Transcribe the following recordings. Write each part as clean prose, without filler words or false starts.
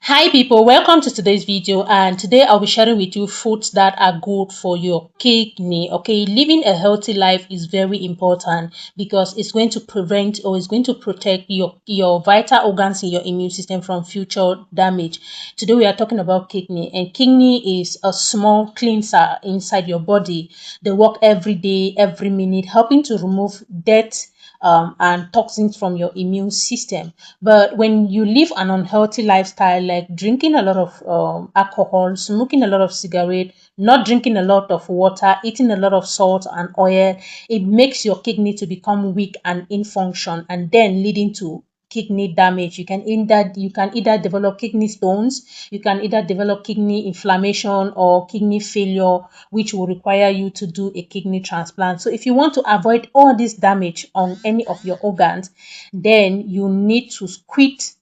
Hi people, welcome to today's video, and today I'll be sharing with you foods that are good for your kidney. Okay, living a healthy life is very important because it's going to prevent or it's going to protect your vital organs in your immune system from future damage. Today we are talking about kidney, and kidney is a small cleanser inside your body. They work every day, every minute, helping to remove dirt and toxins from your immune system. But when you live an unhealthy lifestyle, like drinking a lot of alcohol, smoking a lot of cigarette, not drinking a lot of water, eating a lot of salt and oil, it makes your kidney to become weak and in function, and then leading to kidney damage. You can either develop kidney stones, you can either develop kidney inflammation or kidney failure, which will require you to do a kidney transplant. So if you want to avoid all this damage on any of your organs, then you need to quit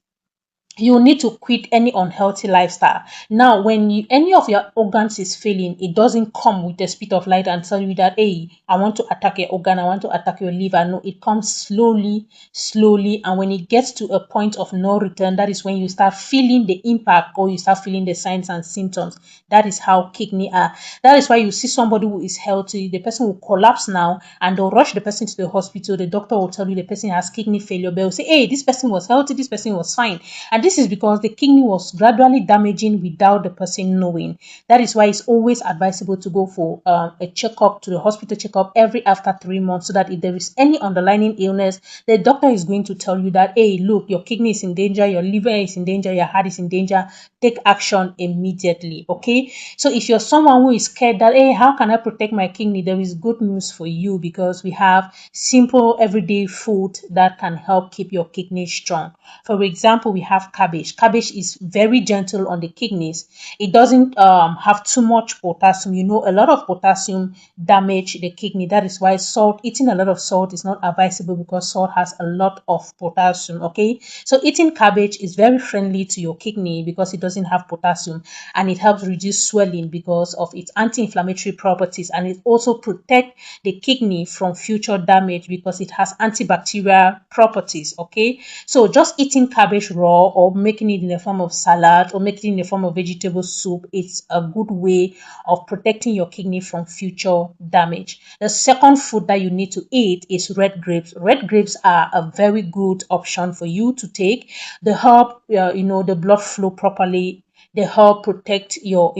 any unhealthy lifestyle. Now, when any of your organs is failing, it doesn't come with the speed of light and tell you that, hey, I want to attack your organ, I want to attack your liver. No, it comes slowly, slowly. And when it gets to a point of no return, that is when you start feeling the impact or you start feeling the signs and symptoms. That is how kidney are. That is why you see somebody who is healthy, the person will collapse now and they'll rush the person to the hospital. The doctor will tell you the person has kidney failure. They'll say, hey, this person was healthy, this person was fine. And this is because the kidney was gradually damaging without the person knowing. That is why it's always advisable to go for a checkup, to the hospital checkup every after 3 months, so that if there is any underlying illness, the doctor is going to tell you that, hey, look, your kidney is in danger, your liver is in danger, your heart is in danger. Take action immediately. Okay. So if you're someone who is scared that, hey, how can I protect my kidney? There is good news for you, because we have simple everyday food that can help keep your kidney strong. For example, we have cabbage. Cabbage is very gentle on the kidneys. It doesn't have too much potassium. You know, a lot of potassium damage the kidney. That is why eating a lot of salt is not advisable, because salt has a lot of potassium. Okay, so eating cabbage is very friendly to your kidney because it doesn't have potassium, and it helps reduce swelling because of its anti-inflammatory properties, and it also protects the kidney from future damage because it has antibacterial properties. Okay, so just eating cabbage raw or making it in the form of salad or making it in the form of vegetable soup, it's a good way of protecting your kidney from future damage. The second food that you need to eat is red grapes. Red grapes are a very good option for you to take. They help the blood flow properly. They help protect your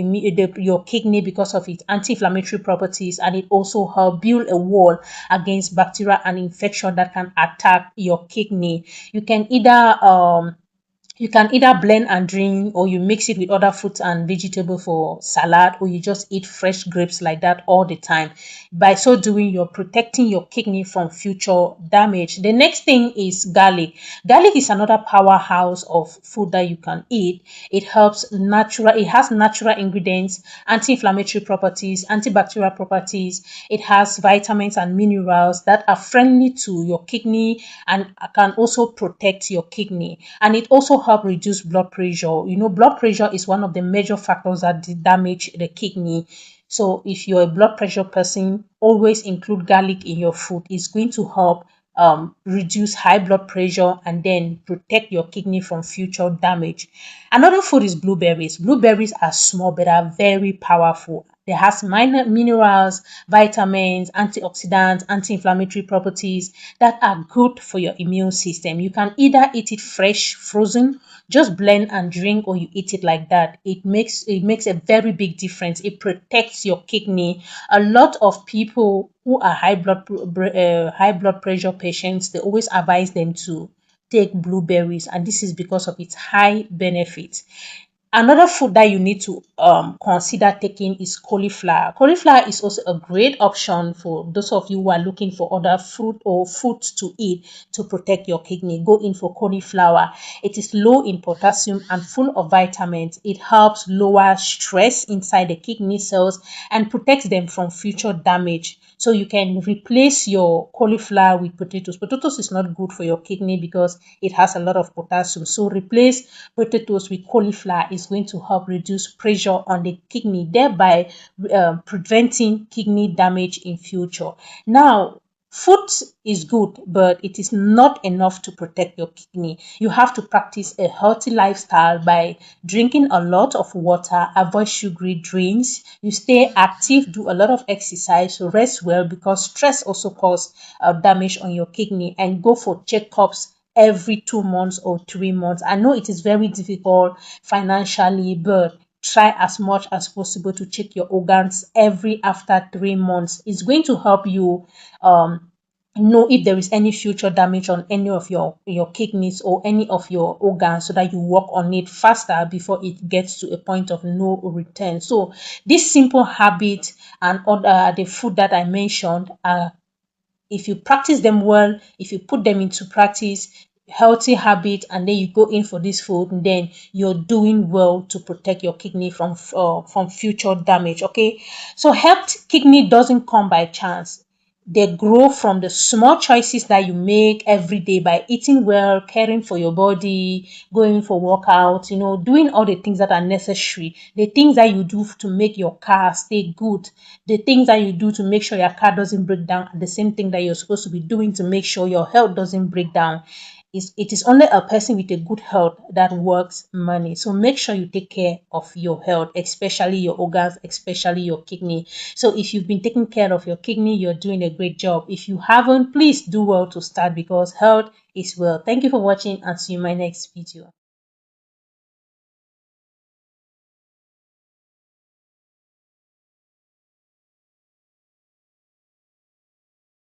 kidney because of its anti-inflammatory properties, and it also help build a wall against bacteria and infection that can attack your kidney. You can either blend and drink, or you mix it with other fruits and vegetables for salad, or you just eat fresh grapes like that all the time. By so doing, you're protecting your kidney from future damage. The next thing is garlic. Garlic is another powerhouse of food that you can eat. It has natural ingredients, anti-inflammatory properties, antibacterial properties. It has vitamins and minerals that are friendly to your kidney and can also protect your kidney. And it also helps reduce blood pressure. You know, blood pressure is one of the major factors that damage the kidney. So if you're a blood pressure person, always include garlic in your food. It's going to help reduce high blood pressure and then protect your kidney from future damage. Another food is blueberries. Blueberries are small but are very powerful. They has minor minerals, vitamins, antioxidants, anti-inflammatory properties that are good for your immune system. You can either eat it fresh, frozen, just blend and drink, or you eat it like that. It makes a very big difference. It protects your kidney. A lot of people who are high blood pressure patients, they always advise them to take blueberries, and this is because of its high benefits. Another food that you need to consider taking is cauliflower. Cauliflower is also a great option for those of you who are looking for other fruit or foods to eat to protect your kidney. Go in for cauliflower. It is low in potassium and full of vitamins. It helps lower stress inside the kidney cells and protects them from future damage. So you can replace your cauliflower with potatoes. Potatoes is not good for your kidney because it has a lot of potassium. So replace potatoes with cauliflower is going to help reduce pressure on the kidney, thereby preventing kidney damage in future. Now, Food is good, but it is not enough to protect your kidney. You have to practice a healthy lifestyle by drinking a lot of water, avoid sugary drinks, you stay active, do a lot of exercise, rest well because stress also causes damage on your kidney, and go for checkups every 2 months or 3 months. I know it is very difficult financially, but try as much as possible to check your organs every after 3 months. It's going to help you know if there is any future damage on any of your kidneys or any of your organs, so that you work on it faster before it gets to a point of no return. So this simple habit and other the food that I mentioned, if you practice them well, if you put them into practice, healthy habit, and then you go in for this food, then you're doing well to protect your kidney from future damage. Okay, so health kidney doesn't come by chance. They grow from the small choices that you make every day by eating well, caring for your body, going for workouts, doing all the things that are necessary, the things that you do to make your car stay good, the things that you do to make sure your car doesn't break down, are the same thing that you're supposed to be doing to make sure your health doesn't break down. It is only a person with a good health that works money. So make sure you take care of your health, especially your organs, especially your kidney. So if you've been taking care of your kidney, you're doing a great job. If you haven't, please do well to start, because health is well. Thank you for watching, and see you in my next video.